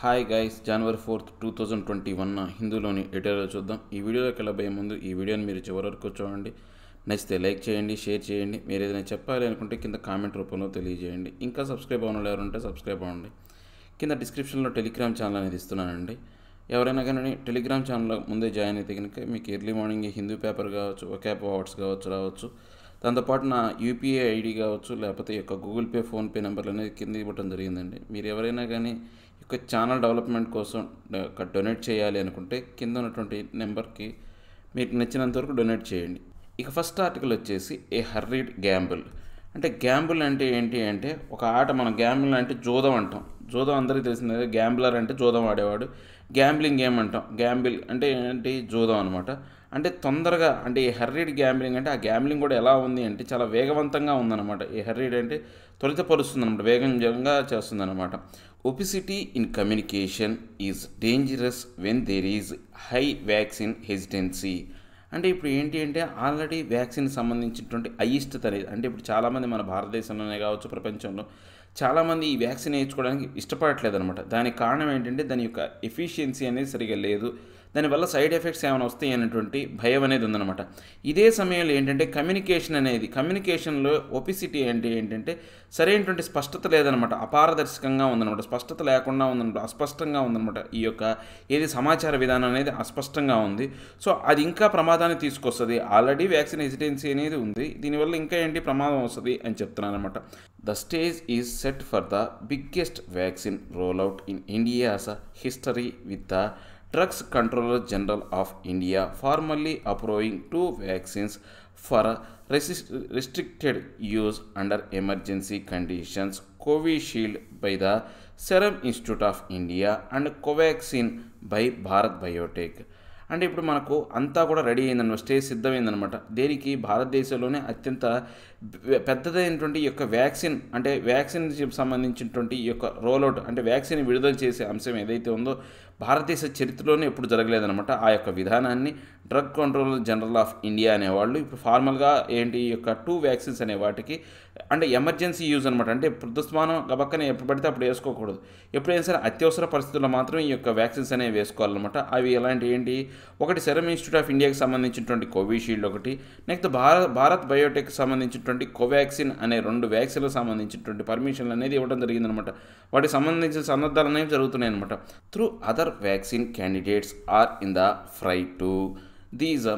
Hi guys, జనవరి 4th 2021 హిందూలోని editorial చూద్దాం. ఈ వీడియోలోకి వెళ్ళబోయే ముందు ఈ వీడియోని మీరు చివరి వరకు చూడండి. నచ్చితే లైక్ చేయండి, షేర్ చేయండి. మీరు ఏదైనా చెప్పాలి అనుకుంటే కింద కామెంట్ రూపంలో తెలియజేయండి. ఇంకా సబ్స్క్రైబ్ అవ్వడం ఎవరుంటే సబ్స్క్రైబ్ అవ్వండి. కింద డిస్క్రిప్షన్లో టెలిగ్రామ్ ఛానల్ అనేది ఇస్తున్నానండి. ఎవరైనా కానీ టెలిగ్రామ్ ఛానల్లో ముందే జాయిన్ అయితే కనుక మీకు ఎర్లీ మార్నింగ్ హిందూ పేపర్ కావచ్చు, ఒకాప్ అవార్డ్స్ కావచ్చు రావచ్చు. దాంతోపాటు నా యూపీఐ ఐడి కావచ్చు, లేకపోతే ఈ యొక్క గూగుల్ పే, ఫోన్పే నెంబర్లు అనేది కింద ఇవ్వడం జరిగిందండి. మీరు ఎవరైనా కానీ ఈ యొక్క ఛానల్ డెవలప్మెంట్ కోసం డొనేట్ చేయాలి అనుకుంటే కింద ఉన్నటువంటి నెంబర్కి మీకు నచ్చినంత వరకు డొనేట్ చేయండి. ఇక ఫస్ట్ ఆర్టికల్ వచ్చేసి ఏ హర్రీడ్ గ్యాంబుల్. అంటే గ్యాంబుల్ అంటే ఏంటి అంటే ఒక ఆట. మనం గ్యాంబుల్ అంటే జూదం అంటాం. జూదం అందరికీ తెలిసిందే. గ్యాంబ్లర్ అంటే జూదం ఆడేవాడు. గ్యాంబ్లింగ్ గేమ్ అంటాం. గ్యాంబిల్ అంటే ఏంటి? జూదం అనమాట. అంటే తొందరగా అంటే ఈ హర్రీడ్ గ్యాంబ్లింగ్ అంటే ఆ గ్యాంబ్లింగ్ కూడా ఎలా ఉంది అంటే చాలా వేగవంతంగా ఉందన్నమాట. ఈ హర్రీడ్ అంటే త్వరితపరుస్తుంది అనమాట, వేగంగా చేస్తుంది అనమాట. Opacity in communication is dangerous when there is high vaccine hesitancy. అంటే ఇప్పుడు ఏంటి అంటే ఆల్రెడీ వ్యాక్సిన్ సంబంధించినటువంటి అయిష్టత అనేది, అంటే ఇప్పుడు చాలామంది మన భారతదేశంలోనే కావచ్చు, ప్రపంచంలో చాలామంది ఈ వ్యాక్సిన్ వేయించుకోవడానికి ఇష్టపడట్లేదు అనమాట. దానికి కారణం ఏంటంటే దాని యొక్క ఎఫిషియన్సీ అనేది సరిగా లేదు. దానివల్ల సైడ్ ఎఫెక్ట్స్ ఏమైనా వస్తాయి అనేటువంటి భయం అనేది ఉందన్నమాట. ఇదే సమయంలో ఏంటంటే కమ్యూనికేషన్లో ఒబిసిటీ అంటే ఏంటంటే సరైనటువంటి స్పష్టత లేదనమాట. అపారదర్శకంగా ఉందన్నమాట. స్పష్టత లేకుండా ఉందన్నమాట. అస్పష్టంగా ఉందన్నమాట. ఈ యొక్క ఏది సమాచార విధానం అనేది అస్పష్టంగా ఉంది. సో అది ఇంకా ప్రమాదాన్ని తీసుకొస్తుంది. ఆల్రెడీ వ్యాక్సిన్ హెసిటెన్సీ అనేది ఉంది. దీనివల్ల ఇంకా ఏంటి ప్రమాదం వస్తుంది అని చెప్తున్నాను అనమాట. The stage is set for the biggest vaccine rollout in India's history with the Drugs Controller General of India formally approving 2 vaccines for restricted use under emergency conditions, Covishield by the Serum Institute of India and Covaxin by Bharat Biotech. అంటే ఇప్పుడు మనకు అంతా కూడా ready అయిందన్నమాట. Stage సిద్ధమైందనమాట. దేనికి? భారతదేశంలోనే అత్యంత పెద్దదైనటువంటి ఈ యొక్క వ్యాక్సిన్, అంటే వ్యాక్సిన్ సంబంధించినటువంటి ఈ యొక్క రోల్అవుట్, అంటే వ్యాక్సిన్ విడుదల చేసే అంశం ఏదైతే ఉందో భారతదేశ చరిత్రలోనే ఎప్పుడు జరగలేదనమాట. ఆ యొక్క విధానాన్ని drug controller general of India అనేవాళ్ళు ఇప్పుడు ఫార్మల్గా ఏంటి ఈ యొక్క 2 వ్యాక్సిన్స్ అనే వాటికి అంటే ఎమర్జెన్సీ యూజ్ అనమాట. అంటే ప్రస్తుతమానం గబక్కనే ఎప్పుడు పడితే అప్పుడు వేసుకోకూడదు. ఎప్పుడైనా సరే అత్యవసర పరిస్థితుల్లో మాత్రం ఈ యొక్క వ్యాక్సిన్స్ అనేవి వేసుకోవాలన్నమాట. అవి ఎలాంటి ఏంటి? ఒకటి సెరమ్ ఇన్స్టిట్యూట్ ఆఫ్ ఇండియాకి సంబంధించినటువంటి కోవిషీల్డ్ ఒకటి, నెక్స్ట్ భారత్ బయోటెక్ సంబంధించినటువంటి కోవాక్సిన్ అనే 2 వ్యాక్సిన్లకు సంబంధించినటువంటి పర్మిషన్లు అనేది ఇవ్వడం జరిగిందనమాట. వాటికి సంబంధించిన సన్నద్ధాలు అనేవి జరుగుతున్నాయి అనమాట. Through other vaccine candidates are in the fray to these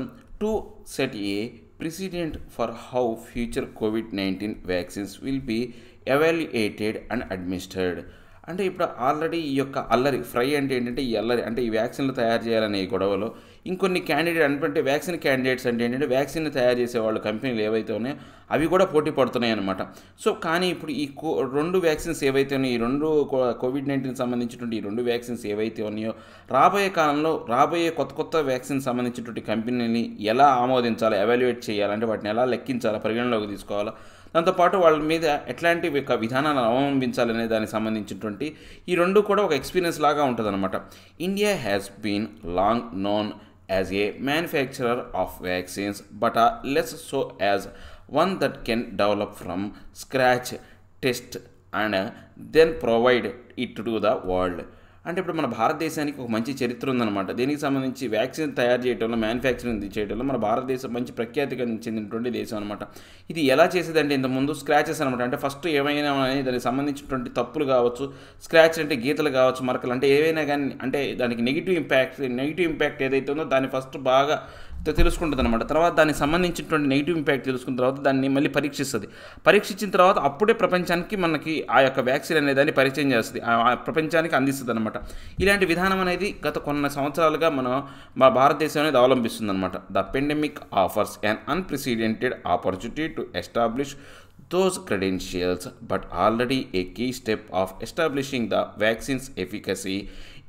to set a precedent for how future COVID-19 vaccines will be evaluated and administered. అంటే ఇప్పుడు ఆల్రెడీ ఈ యొక్క అల్లరి ఫ్రై అంటే ఏంటంటే ఈ అల్లరి అంటే ఈ వ్యాక్సిన్లు తయారు చేయాలనే ఈ గొడవలో ఇంకొన్ని క్యాండిడేట్ అంటే వ్యాక్సిన్ క్యాండిడేట్స్ అంటే ఏంటంటే వ్యాక్సిన్ తయారు చేసేవాళ్ళు కంపెనీలు ఏవైతే ఉన్నాయో అవి కూడా పోటీ పడుతున్నాయి అనమాట. సో కానీ ఇప్పుడు ఈ 2 వ్యాక్సిన్స్ ఏవైతే ఉన్నాయో, ఈ 2 COVID-19 సంబంధించినటువంటి ఈ 2 వ్యాక్సిన్స్ ఏవైతే ఉన్నాయో రాబోయే కాలంలో రాబోయే కొత్త వ్యాక్సిన్ సంబంధించినటువంటి కంపెనీని ఎలా ఆమోదించాలి, ఎవాల్యుయేట్ చేయాలంటే వాటిని ఎలా లెక్కించాలా, పరిగణలోకి తీసుకోవాలా, దాంతోపాటు వాళ్ళ మీద ఎట్లాంటి విధానాలను అవలంబించాలనే దానికి సంబంధించినటువంటి ఈ 2 కూడా ఒక ఎక్స్పీరియన్స్ లాగా ఉంటుంది అనమాట. India has been long known as a manufacturer of vaccines but less so as one that can develop from scratch, test and then provide it to the world. అంటే ఇప్పుడు మన భారతదేశానికి ఒక మంచి చరిత్ర ఉందన్నమాట. దీనికి సంబంధించి వ్యాక్సిన్ తయారు చేయడంలో, మ్యానుఫ్యాక్చరింగ్ చేయడంలో మన భారతదేశం మంచి ప్రఖ్యాతిగా చెందినటువంటి దేశం అనమాట. ఇది ఎలా చేసేదంటే ఇంతకుముందు స్క్రాచెస్ అనమాట. అంటే ఫస్ట్ ఏమైనా దానికి సంబంధించినటువంటి తప్పులు కావచ్చు, స్క్రాచ్ అంటే గీతలు కావచ్చు, మరకలు అంటే ఏవైనా కానీ అంటే దానికి నెగిటివ్ ఇంపాక్ట్ ఏదైతే ఉందో దాన్ని ఫస్ట్ బాగా తెలుసుకుంటుంది అనమాట. తర్వాత దానికి సంబంధించినటువంటి నెగిటివ్ ఇంపాక్ట్ తెలుసుకున్న తర్వాత దాన్ని మళ్ళీ పరీక్షించిన తర్వాత అప్పుడే ప్రపంచానికి మనకి ఆ యొక్క వ్యాక్సిన్ అనే దాన్ని పరిచయం చేస్తుంది, ఆ ప్రపంచానికి అందిస్తుంది అనమాట. ఇలాంటి విధానం అనేది గత కొన్ని సంవత్సరాలుగా మా భారతదేశం అనేది అవలంబిస్తుంది అనమాట. The pandemic offers an unprecedented opportunity to establish those credentials, but already a key step of establishing the vaccine's efficacy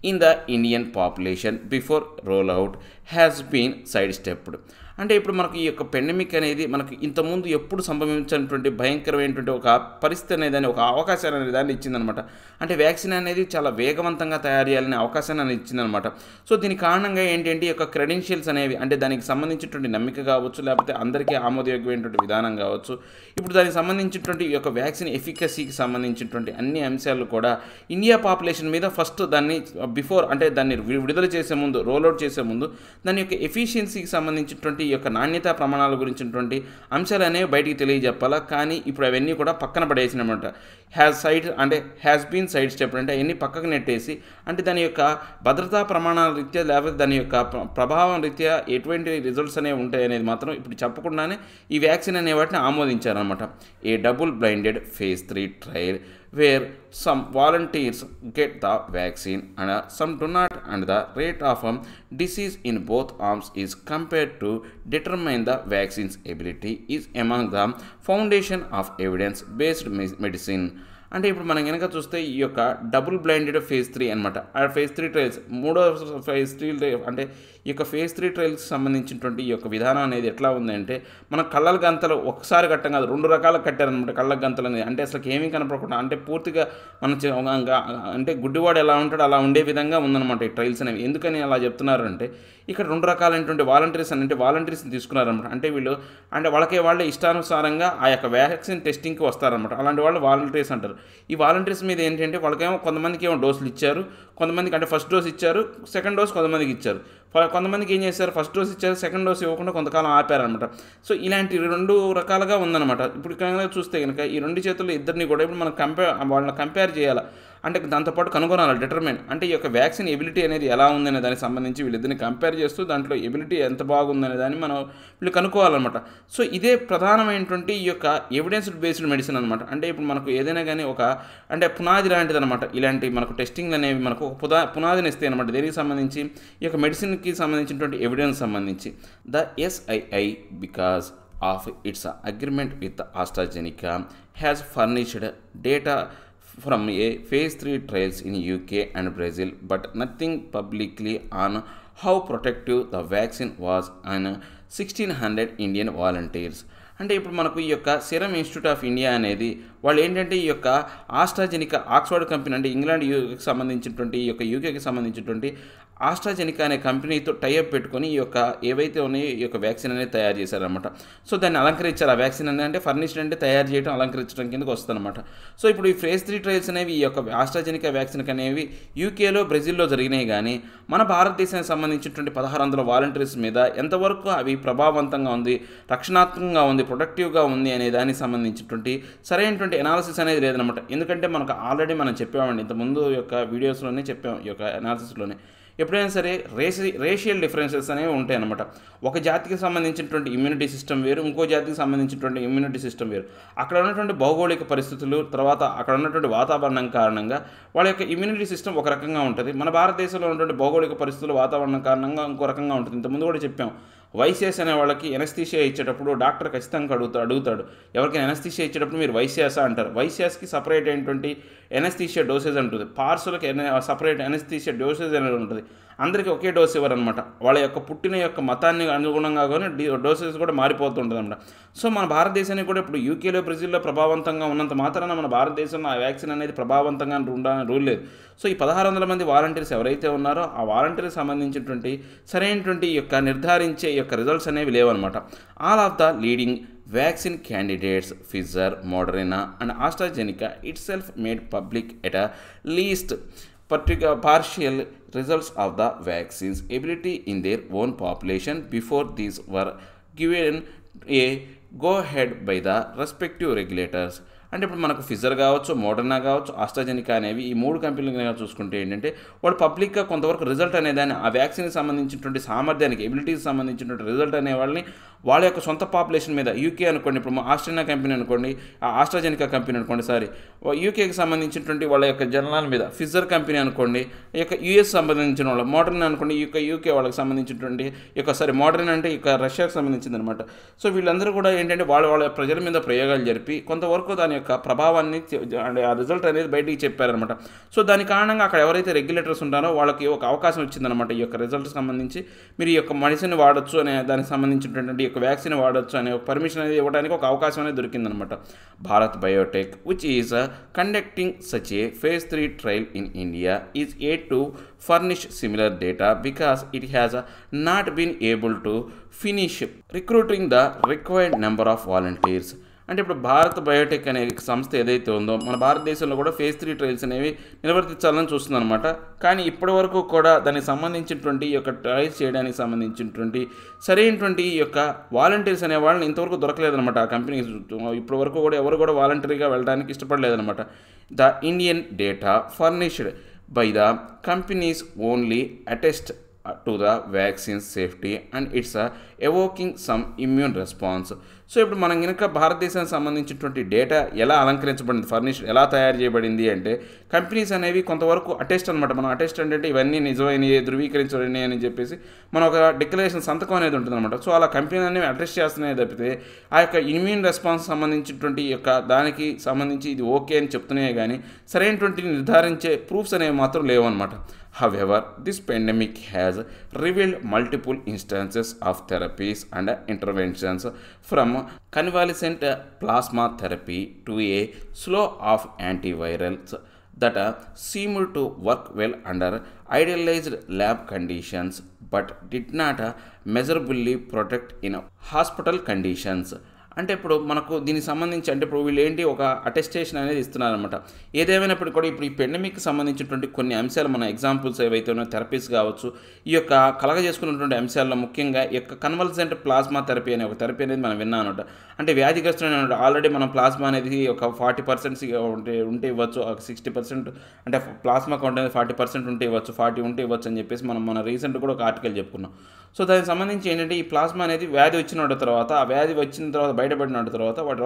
in the Indian population before rollout has been sidestepped. అంటే ఇప్పుడు మనకు ఈ యొక్క పెండమిక్ అనేది మనకు ఇంతకుముందు ఎప్పుడు సంభవించినటువంటి భయంకరమైనటువంటి ఒక పరిస్థితి అనేది ఒక అవకాశాన్ని అనే దాన్ని ఇచ్చిందనమాట. అంటే వ్యాక్సిన్ అనేది చాలా వేగవంతంగా తయారు చేయాలనే అవకాశాన్ని అనేది ఇచ్చిందనమాట. సో దీని కారణంగా ఏంటంటే ఈ యొక్క క్రెడెన్షియల్స్ అనేవి అంటే దానికి సంబంధించినటువంటి నమ్మిక కావచ్చు, లేకపోతే అందరికీ ఆమోదయోగ్యమైనటువంటి విధానం కావచ్చు, ఇప్పుడు దానికి సంబంధించినటువంటి ఈ యొక్క వ్యాక్సిన్ ఎఫికసీకి సంబంధించినటువంటి అన్ని అంశాలు కూడా ఇండియా పాపులేషన్ మీద ఫస్ట్ దాన్ని బిఫోర్ అంటే దాన్ని విడుదల చేసే ముందు, రోల్అవుట్ చేసే ముందు దాని యొక్క ఎఫిషియన్సీకి సంబంధించినటువంటి ఈ యొక్క నాణ్యతా ప్రమాణాల గురించినటువంటి అంశాలు అనేవి బయటికి తెలియజెప్పాలా. కానీ ఇప్పుడు అవన్నీ కూడా పక్కన పడేసినమాట. హ్యాస్ బీన్ సైడ్ స్టెప్ అంటే అవన్నీ పక్కకు నెట్టేసి అంటే దాని యొక్క భద్రతా ప్రమాణాల రీత్యా లేకపోతే దాని యొక్క ప్రభావం రీత్యా ఎటువంటి రిజల్ట్స్ అనేవి ఉంటాయి అనేది మాత్రం ఇప్పుడు చెప్పకుండానే ఈ వ్యాక్సిన్ అనే వాటిని ఆమోదించారనమాట. ఏ double blinded phase 3 trial where some volunteers get the vaccine and some do not, and the rate of disease in both arms is compared to determine the vaccine's ability is among the foundation of evidence based medicine. అంటే ఇప్పుడు మనం కనుక చూస్తే ఈ యొక్క double blinded phase 3 అనమాట. ఆ phase 3 trials phase 3 అంటే ఈ యొక్క phase 3 ట్రయల్స్కి సంబంధించినటువంటి ఈ యొక్క విధానం అనేది ఎట్లా ఉందంటే మన కళ్ళ గంతలు ఒకసారి కట్టం కాదు, 2 రకాలు కట్టారనమాట కళ్ళ గంతలు అనేది. అంటే అసలు ఏమీ కనపడకుండా అంటే పూర్తిగా మనం అంటే గుడ్డివాడు ఎలా ఉంటాడో అలా ఉండే విధంగా ఉందన్నమాట ఈ ట్రయల్స్ అనేవి. ఎందుకని అలా చెప్తున్నారంటే ఇక్కడ 2 రకాలైనటువంటి వాలంటీర్స్ని తీసుకున్నారనమాట. అంటే వీళ్ళు అంటే వాళ్ళే ఇష్టానుసారంగా ఆ యొక్క వ్యాక్సిన్ టెస్టింగ్కి వస్తారనమాట. అలాంటి వాళ్ళు వాలంటీర్స్ అంటారు. ఈ వాలంటీర్స్ మీద ఏంటంటే వాళ్ళకేమో కొంతమందికి ఏమో డోసులు ఇచ్చారు, కొంతమందికి అంటే ఫస్ట్ డోస్ ఇచ్చారు, సెకండ్ డోస్ కొంతమందికి ఇచ్చారు. కొంతమందికి ఏం చేశారు, ఫస్ట్ డోస్ ఇచ్చారు, సెకండ్ డోస్ ఇవ్వకుండా కొంతకాలం ఆపారనమాట. సో ఇలాంటి 2 రకాలుగా ఉందన్నమాట. ఇప్పుడు కనుక చూస్తే కనుక ఈ 2 చేతుల్లో ఇద్దరిని కూడా ఇప్పుడు మనం వాళ్ళని కంపేర్ చేయాలి. అంటే దాంతోపాటు కనుగొనాలి డిటర్మైన్ అంటే ఈ యొక్క వ్యాక్సిన్ ఎబిలిటీ అనేది ఎలా ఉందనే దానికి సంబంధించి వీళ్ళిద్దరిని కంపేర్ చేస్తూ దాంట్లో ఎబిలిటీ ఎంత బాగుందనే దాన్ని మనం వీళ్ళు కనుక్కోవాలన్నమాట. సో ఇదే ప్రధానమైనటువంటి ఈ యొక్క ఎవిడెన్స్ బేస్డ్ మెడిసిన్ అనమాట. అంటే ఇప్పుడు మనకు ఏదైనా కానీ ఒక అంటే పునాది లాంటిది అనమాట. ఇలాంటి మనకు టెస్టింగ్లు అనేవి మనకు ఒక పునాదిని ఇస్తాయి అనమాట. దేనికి సంబంధించి ఈ యొక్క మెడిసిన్కి సంబంధించినటువంటి ఎవిడెన్స్ సంబంధించి the SII because of its agreement with AstraZeneca has furnished data from a phase 3 trials in UK and Brazil, but nothing publicly on how protective the vaccine was on 1600 Indian volunteers. అంటే ఇప్పుడు మనకు ఈ యొక్క serum institute of India అనేది వాళ్ళు ఏంటంటే ఈ యొక్క ఆస్ట్రాజెనికా ఆక్స్ఫర్డ్ కంపెనీ అంటే ఇంగ్లాండ్ యూకి సంబంధించినటువంటి ఈ యొక్క యూకేకి సంబంధించినటువంటి ఆస్ట్రాజెనికా అనే కంపెనీతో టైఅప్ పెట్టుకొని ఈ యొక్క ఏవైతే ఉన్నాయో ఈ యొక్క వ్యాక్సిన్ అనేది తయారు చేశారనమాట. సో దాన్ని అలంకరించారు. ఆ వ్యాక్సిన్ అంటే ఫర్నిష్డ్ అంటే తయారు చేయడం, అలంకరించడం కిందకి వస్తుందన్నమాట. సో ఇప్పుడు ఈ phase 3 ట్రయల్స్ అనేవి ఈ యొక్క ఆస్ట్రాజెనికా వ్యాక్సిన్ అనేవి యూకేలో, బ్రెజిల్లో జరిగినాయి. కానీ మన భారతదేశానికి సంబంధించినటువంటి 1600 వాలంటీర్స్ మీద ఎంతవరకు అవి ప్రభావవంతంగా ఉంది, రక్షణాత్మకంగా ఉంది, ప్రొడక్టివ్గా ఉంది అనే దానికి సంబంధించినటువంటి సరైనటువంటి ఎనాలిసిస్ అనేది లేదనమాట. ఎందుకంటే మనకు ఆల్రెడీ మనం చెప్పామండి ఇంతకుముందు యొక్క వీడియోస్లోనే చెప్పాం. ఈ యొక్క ఎనాలిసిస్లోనే ఎప్పుడైనా సరే రేషియల్ డిఫరెన్సెస్ అనేవి ఉంటాయి అన్నమాట. ఒక జాతికి సంబంధించినటువంటి ఇమ్యూనిటీ సిస్టమ్ వేరు, ఇంకో జాతికి సంబంధించినటువంటి ఇమ్యూనిటీ సిస్టమ్ వేరు. అక్కడ ఉన్నటువంటి భౌగోళిక పరిస్థితులు, తర్వాత అక్కడ ఉన్నటువంటి వాతావరణం కారణంగా వాళ్ళ యొక్క ఇమ్యూనిటీ సిస్టమ్ ఒక రకంగా ఉంటుంది. మన భారతదేశంలో ఉన్నటువంటి భౌగోళిక పరిస్థితులు, వాతావరణం కారణంగా ఇంకో రకంగా ఉంటుంది. ఇంతకుముందు కూడా చెప్పాం. వైసిఎస్ అనే వాళ్ళకి ఎనస్థీషియా ఇచ్చేటప్పుడు డాక్టర్ ఖచ్చితంగా అడుగుతాడు ఎవరికైనా ఎనస్థీషియా ఇచ్చేటప్పుడు మీరు వైసియాసా అంటారు. వైసియాస్కి సపరేట్ అయినటువంటి ఎనస్థీషియా డోసేజ్ ఉంటుంది, పార్సులకి సపరేట్ ఎనస్థీషియా డోసేజ్ అనేది ఉంటుంది. అందరికీ ఒకే డోస్ ఇవ్వరనమాట. వాళ్ళ యొక్క పుట్టిన యొక్క మతాన్ని అనుగుణంగా కానీ డోసేజ్ కూడా మారిపోతుంటుంది అనమాట. సో మన భారతదేశానికి కూడా ఇప్పుడు యూకేలో, బ్రెజిల్లో ప్రభావవంతంగా ఉన్నంత మాత్రాన మన భారతదేశంలో ఆ వ్యాక్సిన్ అనేది ప్రభావవంతంగా ఉండాలని రూల్ లేదు. సో ఈ 1600 మంది వాలంటీర్స్ ఎవరైతే ఉన్నారో ఆ వాలంటీర్కి సంబంధించినటువంటి సరైనటువంటి యొక్క నిర్ధారించే యొక్క రిజల్ట్స్ అనేవి లేవన్నమాట. All of the leading vaccine candidates Pfizer, Moderna and AstraZeneca itself made public at least partial results of the vaccine's ability in their own population before these were given a go-ahead by the respective regulators. అంటే ఇప్పుడు మనకు fissure కావచ్చు, Moderna కావచ్చు, AstraZeneca అనేవి ఈ 3 కంపెనీలు చూసుకుంటే ఏంటంటే వాళ్ళు పబ్లిక్గా కొంతవరకు రిజల్ట్ అనేదాన్ని ఆ వ్యాక్సిన్కి సంబంధించినటువంటి సామర్థ్యానికి, ఎబిలిటీకి సంబంధించినటువంటి రిజల్ట్ అనే వాళ్ళని వాళ్ళ యొక్క సొంత పాపులేషన్ మీద యూకే అనుకోండి, ఇప్పుడు ఆస్ట్రేలియా కంపెనీ అనుకోండి, ఆస్ట్రాజెనికా కంపెనీ అనుకోండి, యూకేకి సంబంధించినటువంటి వాళ్ళ యొక్క జనాల మీద ఫిజర్ కంపెనీ అనుకోండి, ఈ యొక్క యూఎస్ సంబంధించిన వాళ్ళు మోడర్నా అనుకోండి, యూకే వాళ్ళకి సంబంధించినటువంటి మోడర్న్ అంటే ఇక రష్యాకి సంబంధించింది అనమాట. సో వీళ్ళందరూ కూడా ఏంటంటే వాళ్ళ ప్రజల మీద ప్రయోగాలు జరిపి కొంతవరకు దాని యొక్క ప్రభావాన్ని అంటే ఆ రిజల్ట్ అనేది బయటికి చెప్పారనమాట. సో దాని కారణంగా అక్కడ ఎవరైతే రెగ్యులేటర్స్ ఉంటారో వాళ్ళకి ఒక అవకాశం వచ్చిందనమాట. ఈ యొక్క రిజల్ట్కి సంబంధించి మీరు ఈ యొక్క మెడిసిన్ వాడచ్చు అనే దానికి సంబంధించినటువంటి ఈ యొక్క వ్యాక్సిన్ వాడచ్చు అనే ఒక పర్మిషన్ అనేది ఇవ్వడానికి ఒక అవకాశం అనేది దొరికిందనమాట. Bharat biotech which is conducting such a phase 3 trial in India is yet to furnish similar data because it has not been able to finish recruiting the required number of volunteers. అంటే ఇప్పుడు Bharat Biotech అనే సంస్థ ఏదైతే ఉందో మన భారతదేశంలో కూడా phase 3 trials అనేవి నిర్వర్తించాలని చూస్తుందన్నమాట. కానీ ఇప్పటి వరకు కూడా దానికి సంబంధించినటువంటి ఈ యొక్క ట్రయల్స్ చేయడానికి సంబంధించినటువంటి సరైనటువంటి ఈ యొక్క వాలంటీర్స్ అనే వాళ్ళని ఇంతవరకు దొరకలేదన్నమాట. ఆ కంపెనీ ఇప్పటి వరకు కూడా ఎవరు కూడా వాలంటరీగా వెళ్ళడానికి ఇష్టపడలేదన్నమాట. The Indian data furnished by the companies only attest to the vaccine safety and it's evoking some immune response. So ఇప్పుడు మనం కనుక భారతదేశానికి సంబంధించినటువంటి డేటా ఎలా అలంకరించబడింది, ఫర్నిష్ ఎలా తయారు చేయబడింది అంటే కంపెనీస్ అనేవి కొంతవరకు అటెస్ట్ అనమాట. మనం అటెస్ట్ అంటే ఇవన్నీ నిజమైనవి ధృవీకరించబడినాయి అని చెప్పేసి మన ఒక డిక్లరేషన్ సంతకం అనేది ఉంటుంది అనమాట. సో అలా కంపెనీ అనేవి అటెస్ట్ చేస్తున్నాయి తప్పితే ఆ యొక్క ఇమ్యూన్ రెస్పాన్స్ సంబంధించినటువంటి యొక్క దానికి సంబంధించి ఇది ఓకే అని చెప్తున్నాయి కానీ సరైనటువంటి నిర్ధారించే ప్రూఫ్స్ అనేవి మాత్రం లేవు అనమాట. However, this pandemic has revealed multiple instances of therapies and interventions from convalescent plasma therapy to a slew of antivirals that seemed to work well under idealized lab conditions but did not measurably protect in hospital conditions. అంటే ఇప్పుడు మనకు దీనికి సంబంధించి అంటే ఇప్పుడు వీళ్ళు ఏంటి ఒక అటెస్టేషన్ అనేది ఇస్తున్నారనమాట. ఏదేమైనప్పుడు కూడా ఇప్పుడు ఈ పెండమిక్కి సంబంధించినటువంటి కొన్ని అంశాలు మన ఎగ్జాంపుల్స్ ఏవైతే ఉన్నాయో థెరపీస్ కావచ్చు, ఈ యొక్క కలగజేసుకున్నటువంటి అంశాల్లో ముఖ్యంగా ఈ యొక్క కన్వల్సెంట్ ప్లాస్మా థెరపీ అనే ఒక థెరపీ అనేది మనం విన్నాం అనమాట. అంటే వ్యాధిగ్రస్తులైన ఆల్రెడీ మనం ప్లాస్మా అనేది ఒక 40% ఉంటే ఇవ్వచ్చు, ఒక 60% అంటే ప్లాస్మా కౌంట్ అనేది 40% ఉంటే ఇవ్వచ్చు, 40 ఉంటే ఇవ్వచ్చు అని చెప్పేసి మనం రీసెంట్ కూడా ఒక ఆర్టికల్ చెప్పుకున్నాం. సో దానికి సంబంధించి ఏంటంటే ఈ ప్లాస్మా అనేది వ్యాధి వచ్చిన తర్వాత ఆ వ్యాధి వచ్చిన తర్వాత బయటపడిన తర్వాత వాటి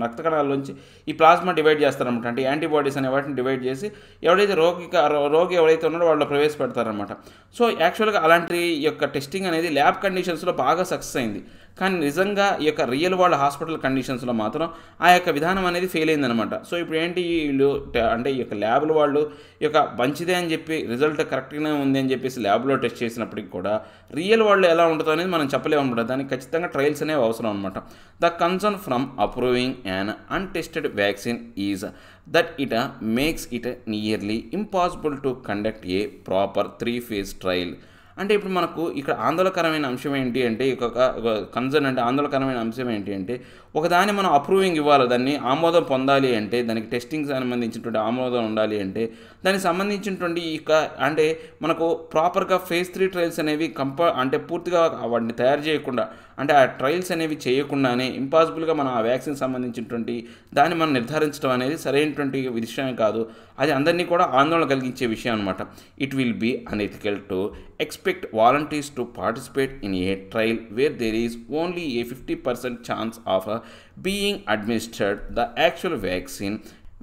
రక్త కణాల్లోంచి ఈ ప్లాస్మా డివైడ్ చేస్తారనమాట. అంటే యాంటీబాడీస్ అనే వాటిని డివైడ్ చేసి ఎవరైతే రోగి ఎవరైతే ఉన్నాడో వాళ్ళు ప్రవేశపెడతారనమాట. సో యాక్చువల్గా అలాంటి యొక్క టెస్టింగ్ అనేది ల్యాబ్ కండిషన్స్లో బాగా సక్సెస్ అయింది. కానీ నిజంగా ఈ యొక్క రియల్ వరల్డ్ హాస్పిటల్ కండిషన్స్లో మాత్రం ఆ యొక్క విధానం అనేది ఫెయిల్ అయిందనమాట. సో ఇప్పుడు ఏంటి వీళ్ళు అంటే ఈ యొక్క ల్యాబ్లో వాళ్ళు ఈ యొక్క మంచిదే అని చెప్పి రిజల్ట్ కరెక్ట్గానే ఉంది అని చెప్పేసి ల్యాబ్లో టెస్ట్ చేసినప్పటికి కూడా రియల్ వరల్డ్ ఎలా ఉంటుందో అనేది మనం చెప్పలేము అనమాట. దానికి ఖచ్చితంగా ట్రయల్స్ అనేవి అవసరం అనమాట. The concern from approving an untested vaccine is that it makes it nearly impossible to conduct a proper 3-phase trial. అంటే ఇప్పుడు మనకు ఇక్కడ ఆందోళనకరమైన అంశం ఏంటి అంటే కన్సర్న్ అంటే ఆందోళనకరమైన అంశం ఏంటి అంటే ఒకదాన్ని మనం అప్రూవింగ్ ఇవ్వాలి, దాన్ని ఆమోదం పొందాలి అంటే దానికి టెస్టింగ్ సంబంధించినటువంటి ఆమోదం ఉండాలి అంటే దానికి సంబంధించినటువంటి అంటే మనకు ప్రాపర్గా phase 3 ట్రయల్స్ అనేవి అంటే పూర్తిగా వాటిని తయారు చేయకుండా అంటే ఆ ట్రయల్స్ అనేవి చేయకుండానే ఇంపాసిబుల్గా మనం ఆ వ్యాక్సిన్ సంబంధించినటువంటి దాన్ని మనం నిర్ధారించడం అనేది సరైనటువంటి విషయం కాదు. అది అందరినీ కూడా ఆందోళన కలిగించే విషయం అనమాట. It will be unethical to expect volunteers to participate in a trial where there is only a 50% chance of being administered the actual vaccine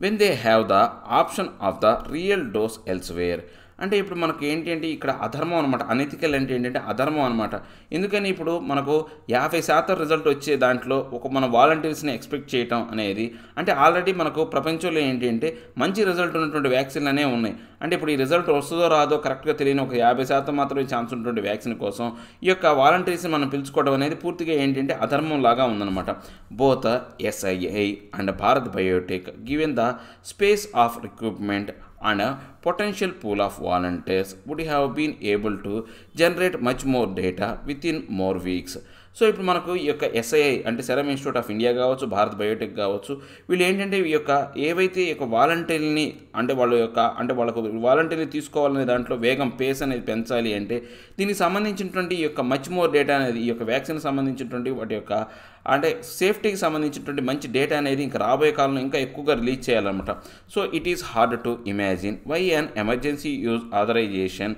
when they have the option of the real dose elsewhere. అంటే ఇప్పుడు మనకు ఏంటి అంటే ఇక్కడ అధర్మం అనమాట. Unethical అంటే ఏంటంటే అధర్మం అనమాట. ఎందుకని ఇప్పుడు మనకు 50% రిజల్ట్ వచ్చే దాంట్లో మన వాలంటీర్స్ని ఎక్స్పెక్ట్ చేయటం అనేది అంటే ఆల్రెడీ మనకు ప్రపంచంలో ఏంటి అంటే మంచి రిజల్ట్ ఉన్నటువంటి వ్యాక్సిన్లు అనేవి ఉన్నాయి. అంటే ఇప్పుడు ఈ రిజల్ట్ వస్తుందో రాదో కరెక్ట్గా తెలియని ఒక 50% మాత్రమే ఛాన్స్ ఉన్నటువంటి వ్యాక్సిన్ కోసం ఈ యొక్క వాలంటీర్స్ని మనం పిలుచుకోవడం అనేది పూర్తిగా ఏంటంటే అధర్మం లాగా ఉందన్నమాట. Both SII and Bharat Biotech given the space of recruitment and a potential pool of volunteers would have been able to generate much more data within more weeks. So ఇప్పుడు మనకు ఈ యొక్క SII అంటే సెరమ్ ఇన్స్టిట్యూట్ ఆఫ్ ఇండియా కావచ్చు, Bharat Biotech కావచ్చు, వీళ్ళు ఏంటంటే ఈ యొక్క ఏవైతే ఈ యొక్క వాలంటీర్ని అంటే వాళ్ళకు వాలంటీర్ని తీసుకోవాలనే దాంట్లో వేగం పేస్ అనేది పెంచాలి అంటే దీనికి సంబంధించినటువంటి ఈ యొక్క మచ్ మోర్ డేటా అనేది ఈ యొక్క వ్యాక్సిన్ సంబంధించినటువంటి వాటి యొక్క అంటే సేఫ్టీకి సంబంధించినటువంటి మంచి డేటా అనేది ఇంకా రాబోయే కాలంలో ఇంకా ఎక్కువగా రిలీజ్ చేయాలన్నమాట. So it is hard to imagine why an emergency use authorisation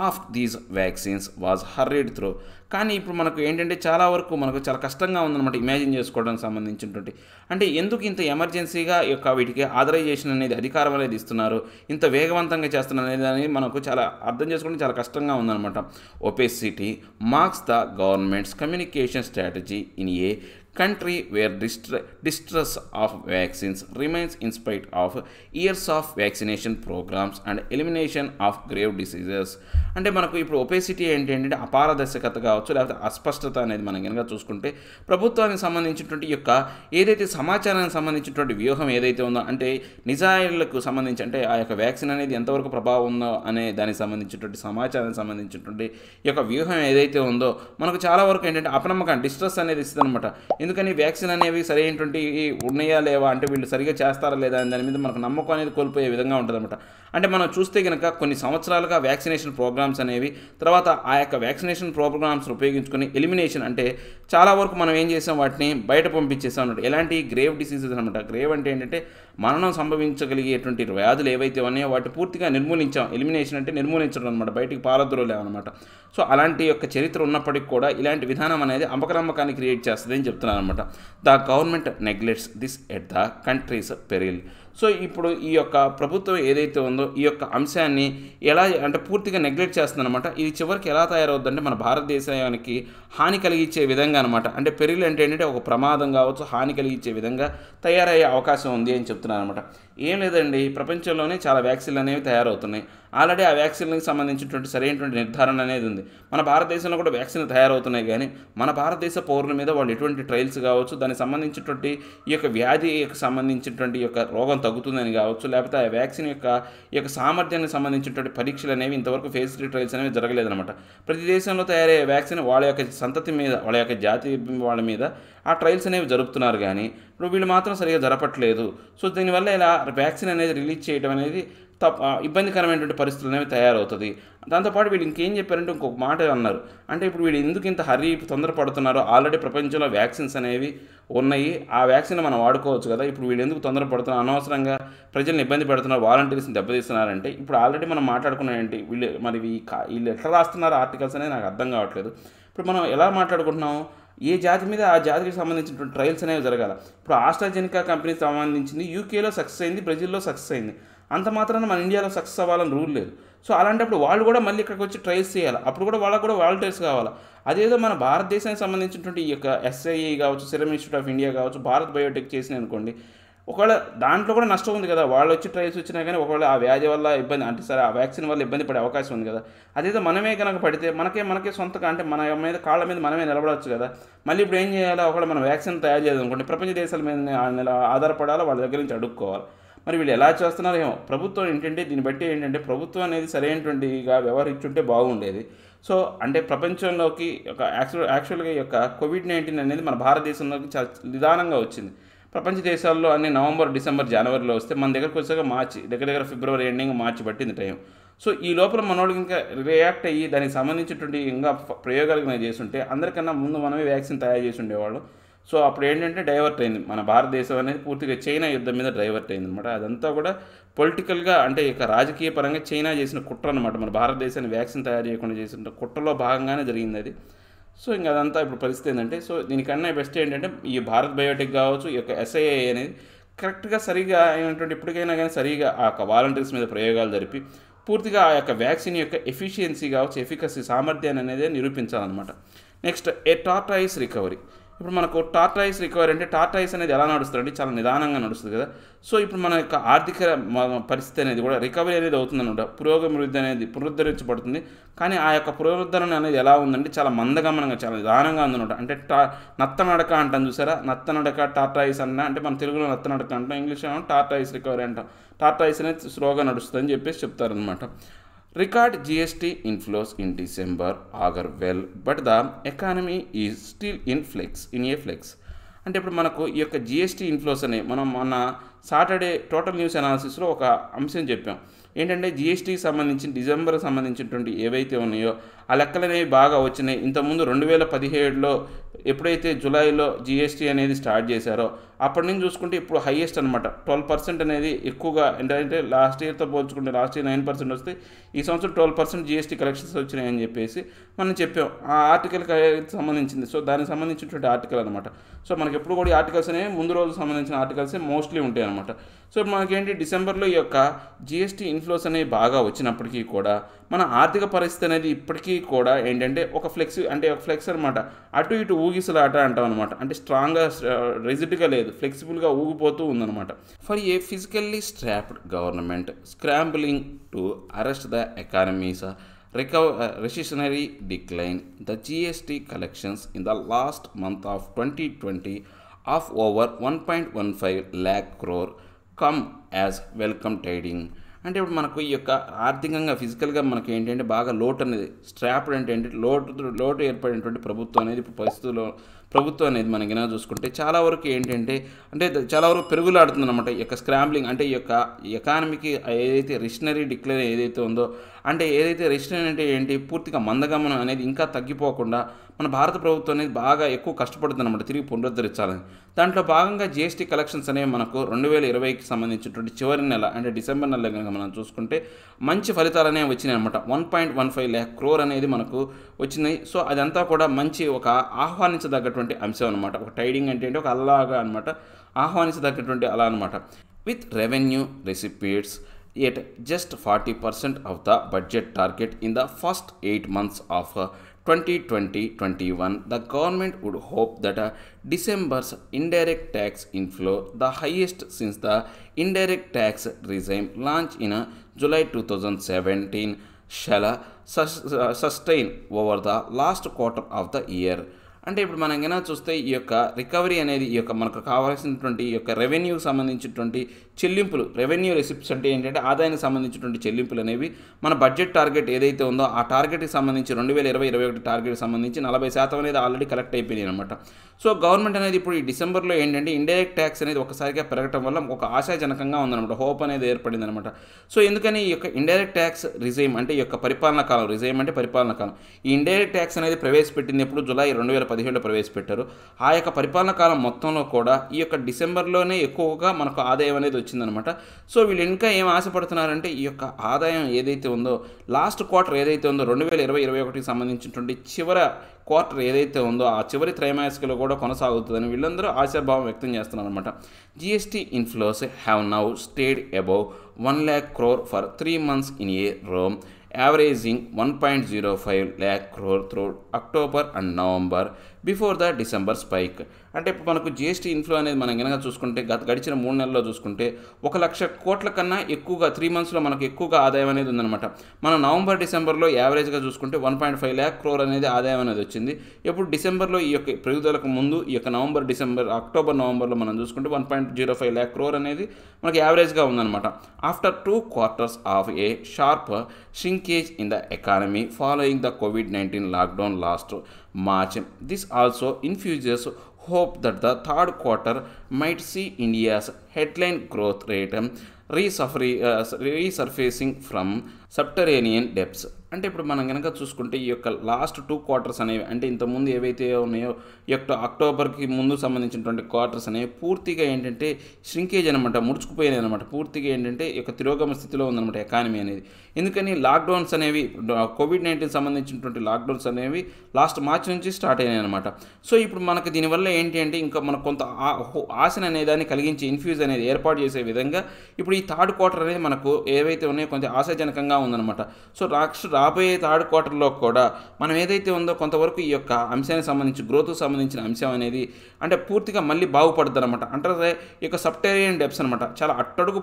of these vaccines was hurried through కానీ ఇప్పుడు మనకు ఏంటంటే చాలా వరకు మనకు చాలా కష్టంగా ఉందన్నమాట ఇమాజిన్ చేసుకోవడానికి సంబంధించినటువంటి. అంటే ఎందుకు ఇంత ఎమర్జెన్సీగా ఈ యొక్క వీటికి ఆథరైజేషన్ అనేది అధికారం అనేది ఇస్తున్నారు, ఇంత వేగవంతంగా చేస్తున్నారు అనేది మనకు చాలా అర్థం చేసుకోవడం చాలా కష్టంగా ఉందన్నమాట. Obesity marks the governments communication strategy in a country where distrust of vaccines remains in spite of years of vaccination programs and elimination of grave diseases. అంటే మనకు ఇప్పుడు ఒబేసిటీ ఏంటంటే అపారదర్శకత కావచ్చు, లేకపోతే అస్పష్టత అనేది మనం కనుక చూసుకుంటే ప్రభుత్వానికి సంబంధించినటువంటి యొక్క ఏదైతే సమాచారానికి సంబంధించినటువంటి వ్యూహం ఏదైతే ఉందో, అంటే నిజాయిలకు సంబంధించి అంటే ఆ యొక్క వ్యాక్సిన్ అనేది ఎంతవరకు ప్రభావం ఉందో అనే దానికి సంబంధించినటువంటి సమాచారానికి సంబంధించినటువంటి ఈ యొక్క వ్యూహం ఏదైతే ఉందో మనకు చాలా వరకు ఏంటంటే అపనమ్మకం డిస్ట్రెస్ అనేది ఇస్తుంది అనమాట. ఎందుకని వ్యాక్సిన్ అనేవి సరైనటువంటి ఉన్నాయా లేవా, అంటే వీళ్ళు సరిగా చేస్తారా లేదా అని దాని మీద మనకు నమ్మకం అనేది కోల్పోయే విధంగా ఉంటుందన్నమాట. అంటే మనం చూస్తే కనుక కొన్ని సంవత్సరాలుగా వ్యాక్సినేషన్ ప్రోగ్రామ్స్ అనేవి, తర్వాత ఆ యొక్క వ్యాక్సినేషన్ ప్రోగ్రామ్స్ ఉపయోగించుకొని ఎలిమినేషన్ అంటే చాలా వరకు మనం ఏం చేసాం, వాటిని బయట పంపించేసాం అన్నమాట. ఎలాంటి గ్రేవ్ డిసీజెస్ అనమాట. గ్రేవ్ అంటే ఏంటంటే మరణం సంభవించగలిగేటువంటి వ్యాధులు ఏవైతే ఉన్నాయో వాటిని పూర్తిగా నిర్మూలించాం. ఎలిమినేషన్ అంటే నిర్మూలించడం అనమాట, బయటికి పారద్రోలేమన్నమాట. సో అలాంటి యొక్క చరిత్ర ఉన్నప్పటికీ కూడా ఇలాంటి విధానం అనేది అపనమ్మకాన్ని క్రియేట్ చేస్తుంది అని చెప్తున్నాను అనమాట. The government neglects this at the country's peril. So ఇప్పుడు ఈ యొక్క ప్రభుత్వం ఏదైతే ఉందో ఈ యొక్క అంశాన్ని ఎలా అంటే పూర్తిగా నెగ్లెక్ట్ చేస్తుందన్నమాట. ఇది చివరికి ఎలా తయారవుతుందంటే మన భారతదేశానికి హాని కలిగించే విధంగా అనమాట. అంటే పెరిల్ అంటే ఏంటంటే ఒక ప్రమాదం కావచ్చు, హాని కలిగించే విధంగా తయారయ్యే అవకాశం ఉంది అని చెప్తున్నాను అనమాట. ఏం లేదండి, ప్రపంచంలోనే చాలా వ్యాక్సిన్లు అనేవి తయారవుతున్నాయి. ఆల్రెడీ ఆ వ్యాక్సిన్లకు సంబంధించినటువంటి సరైనటువంటి నిర్ధారణ అనేది ఉంది. మన భారతదేశంలో కూడా వ్యాక్సిన్లు తయారవుతున్నాయి, కానీ మన భారతదేశ పౌరుల మీద వాళ్ళు ఎటువంటి ట్రయల్స్ కావచ్చు, దానికి సంబంధించినటువంటి ఈ యొక్క వ్యాధికి సంబంధించినటువంటి యొక్క రోగం తగ్గుతుందని కావచ్చు, లేకపోతే ఆ వ్యాక్సిన్ ఈ యొక్క సామర్థ్యానికి సంబంధించినటువంటి పరీక్షలు అనేవి ఇంతవరకు ఫేజ్ 3 ట్రయల్స్ అనేవి జరగలేదన్నమాట. ప్రతి దేశంలో తయారయ్యే వ్యాక్సిన్ వాళ్ళ యొక్క సంతతి మీద, వాళ్ళ యొక్క జాతి వాళ్ళ మీద ఆ ట్రయల్స్ అనేవి జరుపుతున్నారు, కానీ ఇప్పుడు వీళ్ళు మాత్రం సరిగా జరపట్లేదు. సో దీనివల్ల ఇలా వ్యాక్సిన్ అనేది రిలీజ్ చేయడం అనేది ఇబ్బందికరమైనటువంటి పరిస్థితులు అనేవి తయారవుతుంది. దాంతోపాటు వీళ్ళు ఇంకేం చెప్పారంటే ఇంకొక మాట అన్నారు. అంటే ఇప్పుడు వీళ్ళు ఎందుకు ఇంత తొందరపడుతున్నారో, ఆల్రెడీ ప్రపంచంలో వ్యాక్సిన్స్ అనేవి ఉన్నాయి, ఆ వ్యాక్సిన్ మనం వాడుకోవచ్చు కదా, ఇప్పుడు వీళ్ళు ఎందుకు తొందరపడుతున్నారు, అనవసరంగా ప్రజల్ని ఇబ్బంది పెడుతున్నారు, వాలంటీర్స్ని దెబ్బతీస్తున్నారంటే ఇప్పుడు ఆల్రెడీ మనం మాట్లాడుకున్నాం ఏంటి వీళ్ళు మరి వీళ్ళు ఎట్లా రాస్తున్నారు ఆర్టికల్స్ అనేది నాకు అర్థం కావట్లేదు. ఇప్పుడు మనం ఎలా మాట్లాడుకుంటున్నాం, ఏ జాతి మీద ఆ జాతికి సంబంధించినటువంటి ట్రయల్స్ అనేవి జరగాలి. ఇప్పుడు ఆస్ట్రాజెనికా కంపెనీకి సంబంధించింది యూకేలో సక్సెస్ అయింది, బ్రెజిల్లో సక్సెస్ అయింది. అంత మాత్రాన మన ఇండియాలో సక్సెస్ అవ్వాలని రూల్ లేదు. సో అలాంటప్పుడు వాళ్ళు కూడా మళ్ళీ ఇక్కడికి వచ్చి ట్రయల్స్ చేయాలి, అప్పుడు కూడా వాళ్ళకు కూడా వాలంటీర్స్ కావాలి. అదేదో మన భారతదేశానికి సంబంధించినటువంటి ఈ యొక్క ఎస్ఐఈ కావచ్చు, సిరమ్ ఇన్స్టిట్యూట్ ఆఫ్ ఇండియా కావచ్చు, భారత్ బయోటెక్ చేసినాయి అనుకోండి, ఒకవేళ దాంట్లో కూడా నష్టం ఉంది కదా, వాళ్ళు వచ్చి ట్రయల్స్ వచ్చినా కానీ ఒకవేళ ఆ వ్యాధి వల్ల ఇబ్బంది అంటే సరే ఆ వ్యాక్సిన్ వల్ల ఇబ్బంది పడే అవకాశం ఉంది కదా. అదేదో మనమే కనుక పడితే మనకే సొంతగా అంటే మన మీద కాళ్ళ మీద మనమే నిలబడవచ్చు కదా. మళ్ళీ ఇప్పుడు ఏం చేయాలి, ఒకవేళ మనం వ్యాక్సిన్ తయారు చేయాలనుకోండి ప్రపంచ దేశాల మీద ఆధారపడాలి, వాళ్ళ దగ్గర నుంచి అడుక్కోవాలి. మరి వీళ్ళు ఎలా చేస్తున్నారో ఏమో. ప్రభుత్వం ఏంటంటే దీన్ని బట్టి ఏంటంటే ప్రభుత్వం అనేది సరైనటువంటిగా వ్యవహరించుంటే బాగుండేది. సో అంటే ప్రపంచంలోకి ఒక యాక్చువల్గా ఈ యొక్క కోవిడ్-19 అనేది మన భారతదేశంలోకి చాలా నిదానంగా వచ్చింది. ప్రపంచ దేశాల్లో అన్ని నవంబర్, డిసెంబర్, జనవరిలో వస్తే మన దగ్గరకు వచ్చాక మార్చి దగ్గర ఫిబ్రవరి ఎండింగ్, మార్చి పట్టింది టైం. సో ఈ లోపల మనోళ్ళకి ఇంకా రియాక్ట్ అయ్యి దానికి సంబంధించినటువంటి ఇంకా ప్రయోగాలు చేస్తుంటే అందరికన్నా ముందు మనమే వ్యాక్సిన్ తయారు చేసి ఉండేవాళ్ళు. సో అప్పుడు ఏంటంటే డైవర్ట్ అయింది మన భారతదేశం అనేది, పూర్తిగా చైనా యుద్ధం మీద డైవర్ట్ అయింది అనమాట. అదంతా కూడా పొలిటికల్గా అంటే ఇక రాజకీయ పరంగా చైనా చేసిన కుట్ర అనమాట. మన భారతదేశాన్ని వ్యాక్సిన్ తయారు చేయకుండా చేసిన కుట్రలో భాగంగానే జరిగింది అది. సో ఇంకా అదంతా ఇప్పుడు పరిస్థితి ఏంటంటే, సో దీనికన్నా బెస్ట్ ఏంటంటే ఈ భారత్ బయోటెక్ కావచ్చు, ఈ యొక్క ఎస్ఐఐ అనేది కరెక్ట్గా సరిగా అయినటువంటి ఇప్పటికైనా కానీ సరిగా ఆ యొక్క వాలంటీర్స్ మీద ప్రయోగాలు జరిపి పూర్తిగా ఆ యొక్క వ్యాక్సిన్ యొక్క ఎఫిషియన్సీ కావచ్చు, ఎఫికసీ సామర్థ్యాన్ని అనేది నిరూపించాలన్నమాట. నెక్స్ట్ ఏ టార్టాయిస్ రికవరీ. ఇప్పుడు మనకు టార్టాయిస్ రికవరీ అంటే టార్టాయిస్ అనేది ఎలా నడుస్తుంది అంటే చాలా నిదానంగా నడుస్తుంది కదా. సో ఇప్పుడు మన యొక్క ఆర్థిక పరిస్థితి అనేది కూడా రికవరీ అనేది అవుతుందన్నమాట. పురోగమృద్ధి అనేది పునరుద్ధరించబడుతుంది, కానీ ఆ యొక్క పునరుద్ధరణ అనేది ఎలా ఉందంటే చాలా మందగమనంగా చాలా నిదానంగా ఉందన్నమాట. అంటే నత్తనడక అంటాం చూసారా, నత్తనడక టార్టాయిస్ అంటే మన తెలుగులో నత్తనడక అంటాం, ఇంగ్లీష్లో టార్టాయిస్ రికవరీ అంటాం. టార్టాయిస్ అనేది స్లోగా నడుస్తుంది అని చెప్పేసి చెప్తారనమాట. Record GST inflows in December augur well, but the economy is still in a flux. అంటే ఇప్పుడు మనకు ఈ యొక్క జిఎస్టీ ఇన్ఫ్లోస్ అనే మనం మొన్న సాటర్డే టోటల్ న్యూస్ అనాలిసిస్లో ఒక అంశం చెప్పాం. ఏంటంటే జిఎస్టీకి సంబంధించి డిసెంబర్కి సంబంధించినటువంటి ఏవైతే ఉన్నాయో ఆ లెక్కలు అనేవి బాగా వచ్చినాయి. ఇంతకుముందు 2017లో ఎప్పుడైతే జూలైలో జీఎస్టీ అనేది స్టార్ట్ చేశారో అప్పటి నుంచి చూసుకుంటే ఇప్పుడు హైయెస్ట్ అనమాట. 12% అనేది ఎక్కువగా అంటే లాస్ట్ ఇయర్తో పోల్చుకుంటే లాస్ట్ ఇయర్ 9% వస్తే ఈ సంవత్సరం 12% జీఎస్టీ కలెక్షన్స్ వచ్చినాయని చెప్పేసి మనం చెప్పాం. ఆ ఆర్టికల్కి సంబంధించింది. సో దానికి సంబంధించినటువంటి ఆర్టికల్ అనమాట. సో మనకి ఎప్పుడు కూడా ఈ ఆర్టికల్స్ అనేవి ముందు రోజు సంబంధించిన ఆర్టికల్సే మోస్ట్లీ ఉంటాయి అనమాట. సో మనకేంటి డిసెంబర్లో ఈ యొక్క జీఎస్టీ ఇన్ఫ్లోస్ అనేవి బాగా వచ్చినప్పటికీ కూడా మన ఆర్థిక పరిస్థితి అనేది ఇప్పటికీ కూడా ఏంటంటే ఒక ఫ్లెక్స్ అనమాట. అటు ఇటు ఊగిసలాట అంటాం అనమాట. అంటే స్ట్రాంగ్గా రెజిడ్గా లేదు, ఫ్లెక్సిబుల్గా ఊగిపోతూ ఉందన్నమాట. For a physically strapped government scrambling to arrest the economy's recessionary decline, the GST collections in the last month of 2020 of over 1.15 lakh crore come as welcome tiding. అంటే ఇప్పుడు మనకు ఈ యొక్క ఆర్థికంగా ఫిజికల్గా మనకి ఏంటంటే బాగా లోటు అనేది స్ట్రాప్డ్ అంటే ఏంటంటే లోటు ఏర్పడినటువంటి ప్రభుత్వం అనేది ఇప్పుడు పరిస్థితుల్లో ప్రభుత్వం అనేది మనకి ఏమైనా చూసుకుంటే చాలా వరకు ఏంటంటే అంటే చాలా వరకు పెరుగులాడుతుంది అనమాట. ఈ యొక్క స్క్రాంబ్లింగ్ అంటే ఈ యొక్క ఎకానమీకి ఏదైతే రిషనరీ డిక్లేర్ ఏదైతే ఉందో అంటే ఏదైతే రిషనరీ అంటే ఏంటి పూర్తిగా మందగమనం అనేది ఇంకా తగ్గిపోకుండా మన భారత ప్రభుత్వం అనేది బాగా ఎక్కువ కష్టపడుతుంది అనమాట తిరిగి పునరుద్ధరించాలని. దాంట్లో భాగంగా జీఎస్టీ కలెక్షన్స్ అనేవి మనకు 2020కి సంబంధించినటువంటి చివరి నెల అంటే డిసెంబర్ నెల కనుక మనం చూసుకుంటే మంచి ఫలితాలు అనేవి వచ్చినాయి అనమాట. 1.15 lakh crore అనేది మనకు వచ్చినాయి. సో అదంతా కూడా మంచి ఒక ఆహ్వానించదగ్గటువంటి అంశం అనమాట. ఒక టైడింగ్ అంటే ఒక అల్లాగా అనమాట, ఆహ్వానించదగ్గటువంటి అలా అనమాట. With revenue receipts yet just 40% of the budget target in the first 8 months of 2020-21, the government would hope that December's indirect tax inflow, the highest since the indirect tax regime launched in July 2017, shall sustain over the last quarter of the year. అంటే ఇప్పుడు మనం కన్నా చూస్తే ఈ యొక్క recovery అనేది ఈ యొక్క మనకు కావాల్సినటువంటి ఈ యొక్క రెవెన్యూకి సంబంధించినటువంటి చెల్లింపులు, రెవెన్యూ రెసిప్ట్స్ అంటే ఏంటంటే ఆదాయానికి సంబంధించినటువంటి చెల్లింపులు అనేవి మన బడ్జెట్ టార్గెట్ ఏదైతే ఉందో ఆ టార్గెట్కి సంబంధించి 2020-21 టార్గెట్కి సంబంధించి 40% అనేది ఆల్రెడీ కలెక్ట్ అయిపోయింది అనమాట. సో గవర్నమెంట్ అనేది ఇప్పుడు ఈ డిసెంబర్లో ఏంటంటే ఇండైరెక్ట్ ట్యాక్స్ అనేది ఒకసారిగా పెరగడం వల్ల ఒక ఆశాజనకంగా ఉందన్నమాట, హోప్ అనేది ఏర్పడింది అనమాట. సో ఎందుకని ఈ యొక్క ఇండైరెక్ట్ ట్యాక్స్ రిజైమ్ అంటే ఈ యొక్క పరిపాలనా కాలం, రిజైమ్ అంటే పరిపాలనా కాలం, ఈ ఇండైరెక్ట్ ట్యాక్స్ అనేది ప్రవేశపెట్టింది ఎప్పుడు జూలై 2017లో ప్రవేశపెట్టారు. ఆ యొక్క పరిపాలనా కాలం మొత్తంలో కూడా ఈ యొక్క డిసెంబర్లోనే ఎక్కువగా మనకు ఆదాయం అనేది వచ్చిందనమాట. సో వీళ్ళు ఇంకా ఏం ఆశపడుతున్నారంటే ఈ యొక్క ఆదాయం ఏదైతే ఉందో లాస్ట్ క్వార్టర్ ఏదైతే ఉందో 2020-21కి సంబంధించినటువంటి చివరి క్వార్టర్ ఏదైతే ఉందో ఆ చివరి త్రైమాసికలో కూడా కొనసాగుతుందని వీళ్ళందరూ ఆశాభావం వ్యక్తం చేస్తున్నారు అనమాట. GST inflows have now stayed above 1 lakh crore for 3 months in a row, averaging 1.05 lakh crore through October and November before the December spike. అంటే ఇప్పుడు మనకు జీఎస్టీ ఇన్ఫ్లో అనేది మనం కనుక చూసుకుంటే గడిచిన 3 నెలల్లో చూసుకుంటే 1 లక్ష కోట్ల కన్నా ఎక్కువగా 3 మంత్స్లో మనకు ఎక్కువగా ఆదాయం అనేది ఉందన్నమాట. మనం నవంబర్ డిసెంబర్లో యావరేజ్గా చూసుకుంటే 1.5 lakh crore అనేది ఆదాయం అనేది వచ్చింది. ఇప్పుడు డిసెంబర్లో ఈ యొక్క పెరుగుదలకు ముందు ఈ యొక్క అక్టోబర్ నవంబర్లో మనం చూసుకుంటే 1.05 lakh crore అనేది మనకి యావరేజ్గా ఉందన్నమాట. After 2 quarters of A sharp shrinkage in the economy following the COVID-19 lockdown last March, this also infuses hope that the third quarter might see India's headline growth rate resurfacing from subterranean depths. అంటే ఇప్పుడు మనం కనుక చూసుకుంటే ఈ యొక్క last 2 quarters అనేవి అంటే ఇంతకుముందు ఏవైతే ఉన్నాయో ఈ యొక్క అక్టోబర్కి ముందు సంబంధించినటువంటి క్వార్టర్స్ అనేవి పూర్తిగా ఏంటంటే ష్రింకేజ్ అనమాట, ముడుచుకుపోయినాయి అనమాట. పూర్తిగా ఏంటంటే ఈ యొక్క తిరోగమ స్థితిలో ఉందన్నమాట ఎకానమీ అనేది. ఎందుకని లాక్డౌన్స్ అనేవి COVID-19 సంబంధించినటువంటి లాక్డౌన్స్ అనేవి లాస్ట్ మార్చ్ నుంచి స్టార్ట్ అయినాయి అనమాట. సో ఇప్పుడు మనకు దీనివల్ల ఏంటి అంటే ఇంకా మనకు కొంత ఆశను అనేదాన్ని కలిగించి ఇన్ఫ్యూజ్ అనేది ఏర్పాటు చేసే విధంగా ఇప్పుడు ఈ థర్డ్ క్వార్టర్ అనేది మనకు ఏవైతే ఉన్నాయో కొంచెం ఆశాజనకంగా ఉందన్నమాట. సో రాబోయే థర్డ్ క్వార్టర్లో కూడా మనం ఏదైతే ఉందో కొంతవరకు ఈ యొక్క అంశానికి సంబంధించి గ్రోత్కి సంబంధించిన అంశం అనేది అంటే పూర్తిగా మళ్ళీ బాగుపడుతుంది అనమాట. అంటే ఈ యొక్క సబ్టేరియన్ డెప్స్ అనమాట, చాలా అట్టడుగు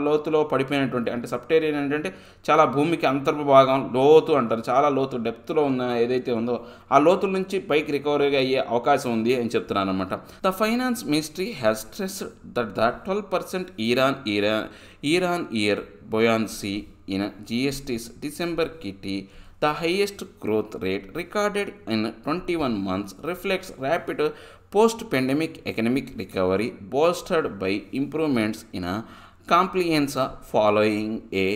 లోతులో పడిపోయినటువంటి అంటే సబ్టేరియన్ ఏంటంటే చాలా భూమికి అంతర్భాగం లోతు అంటారు, చాలా లోతు డెప్త్లో ఉన్న ఏదైతే ఉందో ఆ లోతుల నుంచి పైకి రికవరీ అయ్యే అవకాశం ఉంది అని చెప్తున్నాను అనమాట. The finance ministry has stressed that the 12% year-on-year buoyancy in GST's December kitty, the highest growth rate recorded in 21 months, reflects rapid post-pandemic economic recovery bolstered by improvements in compliance following a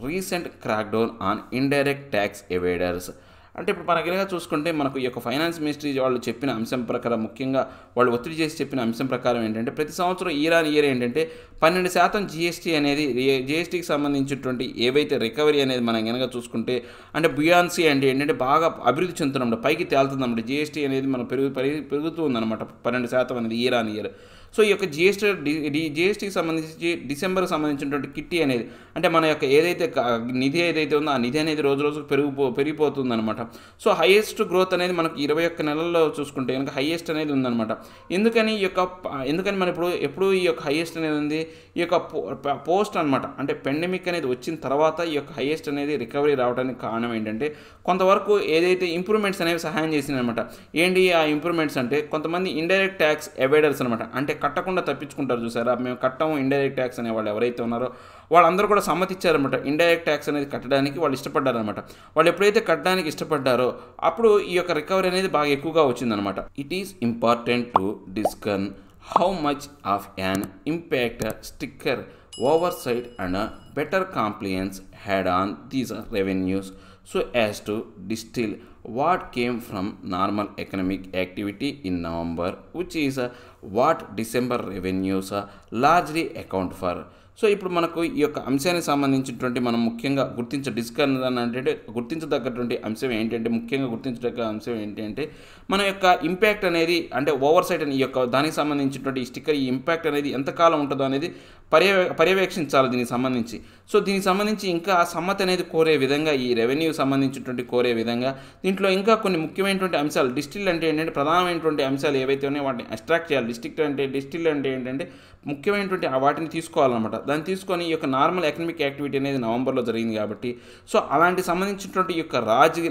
recent crackdown on indirect tax evaders. అంటే ఇప్పుడు మనకి కనుక చూసుకుంటే మనకు ఈ యొక్క finance ministry వాళ్ళు చెప్పిన అంశం ప్రకారం, ముఖ్యంగా వాళ్ళు ఒత్తిడి చేసి చెప్పిన అంశం ప్రకారం ఏంటంటే ప్రతి సంవత్సరం ఇయర్ ఏంటంటే 12% జీఎస్టీ అనేది జీఎస్టీకి సంబంధించినటువంటి ఏవైతే రికవరీ అనేది మనం కనుక చూసుకుంటే అంటే బుయాన్సీ అంటే ఏంటంటే బాగా అభివృద్ధి చెందుతున్నమాట, పైకి తేలుతుందన్నమాట. జీఎస్టీ అనేది మనం పెరుగుతూ ఉందన్నమాట 12% అనేది ఇయర్. సో ఈ యొక్క జీఎస్టీకి సంబంధించి డిసెంబర్కి సంబంధించినటువంటి కిట్టి అనేది అంటే మన యొక్క ఏదైతే నిధి ఏదైతే ఉందో ఆ నిధి అనేది రోజు రోజుకు పెరిగిపోతుంది అనమాట. సో హైయెస్ట్ గ్రోత్ అనేది మనకు 21 నెలల్లో చూసుకుంటే కనుక హైయెస్ట్ అనేది ఉందన్నమాట. ఎందుకని మనం ఎప్పుడు ఈ యొక్క హైయెస్ట్ అనేది ఉంది, ఈ యొక్క పోస్ట్ అనమాట, అంటే పెండమిక్ అనేది వచ్చిన తర్వాత ఈ యొక్క హైయెస్ట్ అనేది రికవరీ రావడానికి కారణం ఏంటంటే కొంతవరకు ఏదైతే ఇంప్రూవ్మెంట్స్ అనేవి సహాయం చేసింది అనమాట. ఏంటి ఆ ఇంప్రూవ్మెంట్స్ అంటే కొంతమంది ఇండైరెక్ట్ ట్యాక్స్ అవాయిడర్స్ అనమాట, అంటే కట్టకుండా తప్పించుకుంటారు చూసారా, మేము కట్టము ఇండైరెక్ట్ ట్యాక్స్ అనే వాళ్ళు ఎవరైతే ఉన్నారో వాళ్ళందరూ కూడా సమ్మతిచ్చారనమాట. ఇండైరెక్ట్ ట్యాక్స్ అనేది కట్టడానికి వాళ్ళు ఇష్టపడ్డారనమాట. వాళ్ళు ఎప్పుడైతే కట్టడానికి ఇష్టపడ్డారో అప్పుడు ఈ యొక్క రికవరీ అనేది బాగా ఎక్కువగా వచ్చిందనమాట. It is important to discuss how much of an impact sticker oversight and better compliance had on these revenues so as to distill what came from normal economic activity in November, which is what December revenues largely account for. So ఇప్పుడు మనకు ఈ యొక్క అంశానికి సంబంధించినటువంటి మనం ముఖ్యంగా గుర్తించదగ్గటువంటి అంశం ఏంటంటే మన యొక్క ఇంపాక్ట్ అనేది అంటే ఓవర్సైట్ అని ఈ యొక్క దానికి సంబంధించినటువంటి ఈ స్టిక్కర్ ఈ ఇంపాక్ట్ అనేది ఎంతకాలం ఉంటుందో అనేది పర్యవేక్షించాలి దీనికి సంబంధించి. సో దీనికి సంబంధించి ఇంకా సమ్మతి అనేది కోరే విధంగా ఈ రెవెన్యూ సంబంధించినటువంటి కోరే విధంగా దీంట్లో ఇంకా కొన్ని ముఖ్యమైనటువంటి అంశాలు డిస్టిల్ అంటే ఏంటంటే ప్రధానమైనటువంటి అంశాలు ఏవైతే ఉన్నాయో వాటిని అట్రాక్ట్ చేయాలి. డిస్టిల్ అంటే ఏంటంటే ముఖ్యమైనటువంటి వాటిని తీసుకోవాలన్నమాట. దాన్ని తీసుకొని ఈ యొక్క నార్మల్ ఎకనామిక్ యాక్టివిటీ అనేది నవంబర్లో జరిగింది కాబట్టి సో అలాంటి సంబంధించినటువంటి ఈ యొక్క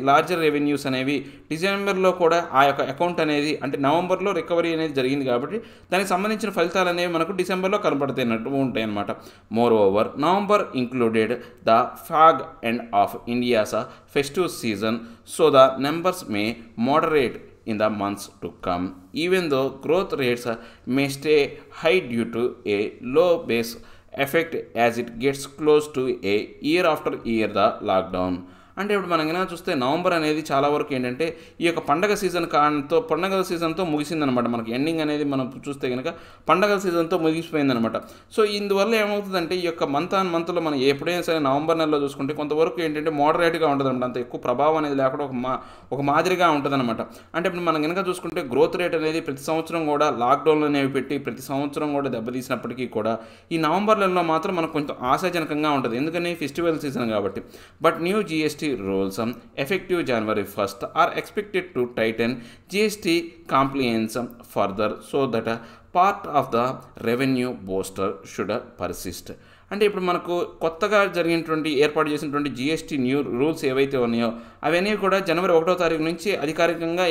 లార్జర్ రెవెన్యూస్ అనేవి డిసెంబర్లో కూడా ఆ యొక్క అకౌంట్ అనేది అంటే నవంబర్లో రికవరీ అనేది జరిగింది కాబట్టి దానికి సంబంధించిన ఫలితాలు అనేవి మనకు డిసెంబర్లో కనపడుతున్నట్టు ఉంటాయి అన్నమాట. More over November included the fag end of India's festive season, so the numbers may moderate in the months to come, even though growth rates may stay high due to a low base effect as it gets close to a year after year the lockdown. అంటే ఇప్పుడు మనం కనుక చూస్తే November అనేది చాలా వరకు ఏంటంటే ఈ యొక్క పండగ సీజన్తో ముగిసిందనమాట. మనకి ఎండింగ్ అనేది మనం చూస్తే కనుక పండగ సీజన్తో ముగిసిపోయిందనమాట. సో ఇందువల్ల ఏమవుతుందంటే ఈ యొక్క మంత్లో మనం ఎప్పుడైనా సరే నవంబర్ నెలలో చూసుకుంటే కొంతవరకు ఏంటంటే మోడరేట్గా ఉంటుంది అనమాట. అంత ఎక్కువ ప్రభావం అనేది లేకుండా ఒక మాదిరిగా ఉంటుందన్నమాట. అంటే ఇప్పుడు మనం కనుక చూసుకుంటే గ్రోత్ రేట్ అనేది ప్రతి సంవత్సరం కూడా లాక్డౌన్లు అనేవి పెట్టి ప్రతి సంవత్సరం కూడా దెబ్బతీసినప్పటికీ కూడా ఈ నవంబర్ నెలలో మాత్రం మనకు కొంచెం ఆశాజనకంగా ఉంటుంది. ఎందుకని ఫెస్టివల్ సీజన్ కాబట్టి. But new GST rules effective January 1st are expected to tighten GST compliance further so that part of the revenue booster should persist. అంటే ఇప్పుడు మనకు కొత్తగా ఏర్పాటు చేసినటువంటి GST న్యూ రూల్స్ ఏవైతే ఉన్నాయో అవన్నీ కూడా జనవరి 1వ తారీఖు నుంచి అధికారికంగా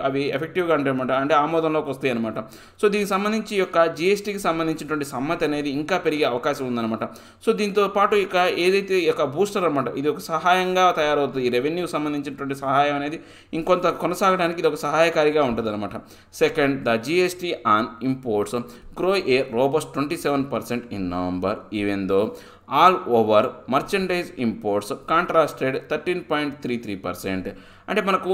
అవి ఎఫెక్టివ్గా ఉంటాయన్నమాట, అంటే ఆమోదంలోకి వస్తాయి అనమాట. సో దీనికి సంబంధించి యొక్క GSTకి సంబంధించినటువంటి సమ్మతి అనేది ఇంకా పెరిగే అవకాశం ఉందన్నమాట. సో దీంతో పాటు ఇక ఏదైతే ఒక బూస్టర్ అనమాట, ఇది ఒక సహాయంగా తయారవుతుంది. ఈ రెవెన్యూ సంబంధించినటువంటి సహాయం అనేది ఇంకొంత కొనసాగడానికి ఇది ఒక సహాయకారిగా ఉంటుంది అనమాట. Second, the GST on imports grow a robust 27% in November, even though all over merchandise imports contrasted 13.33%. అంటే మనకు